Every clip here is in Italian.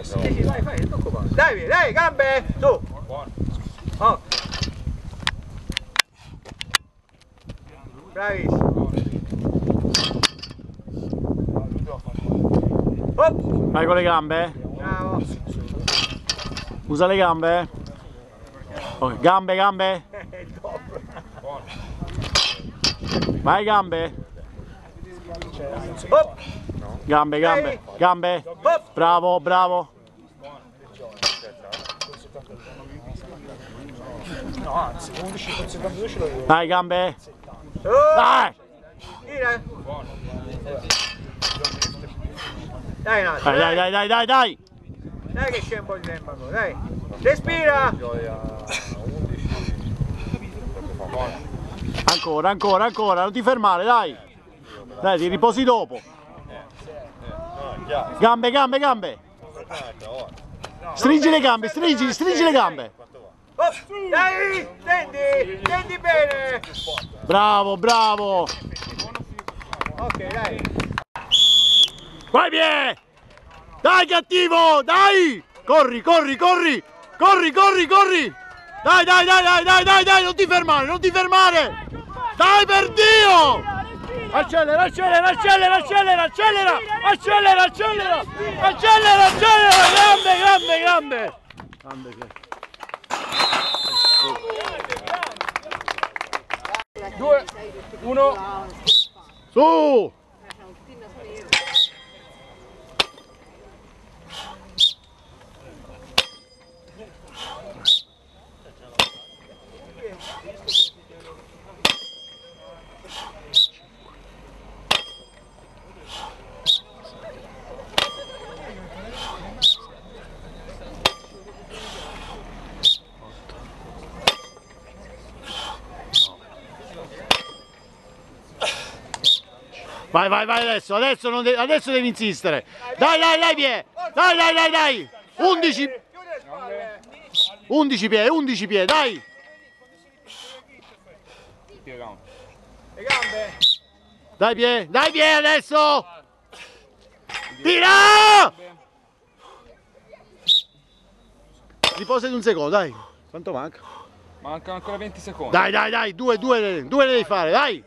Sì, vai, fai, tocco qua. Dai, dai, gambe, su. Oh. Bravissimo. Oh. Vai con le gambe. Bravo. Usa le gambe. Okay. Gambe, gambe. Vai gambe. Oh. Gambe, gambe, gambe. Bravo, bravo. No, anzi, 11,72 ce l'avevo. Dai gambe. Dai. Dai. Dai, un altro. Dai, dai, dai, dai, dai. Dai che c'è un po' di tempo, dai. Respira. Ancora, ancora, ancora. Non ti fermare, dai. Dai, ti riposi dopo. Gambe, gambe, gambe. Stringi le gambe, stringi, stringi le gambe. Oh, dai, stendi, stendi bene. Bravo, bravo. Ok, dai. Vai Pie! Dai cattivo, dai! Corri, corri, corri! Corri, corri, corri! Dai, dai, dai, dai, dai, dai, dai, non ti fermare, non ti fermare! Dai per Dio! Accelera, accelera, accelera, accelera, accelera! Accelera, accelera! Accelera, accelera! Gambe, gambe, gambe! Gambe che... 2, 1. Su! Vai, vai, vai adesso, adesso, adesso devi insistere. Dai, dai, dai, Pie! Dai, dai, dai, dai! 11! 11 Pie, 11 Pie, dai! Le gambe. Dai Pie adesso! Tira! Riposati un secondo, dai. Quanto manca? Mancano ancora 20 secondi. Dai, dai, dai, due le devi fare, dai!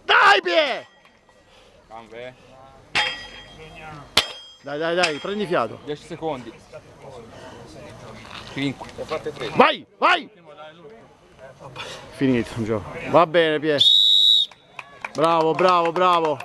Dai Pie! Gambe. Dai, dai, dai, prendi fiato. 10 secondi. 5. Ne fate 3. Vai, vai! Finito il gioco. Va bene Pie. Bravo, bravo, bravo.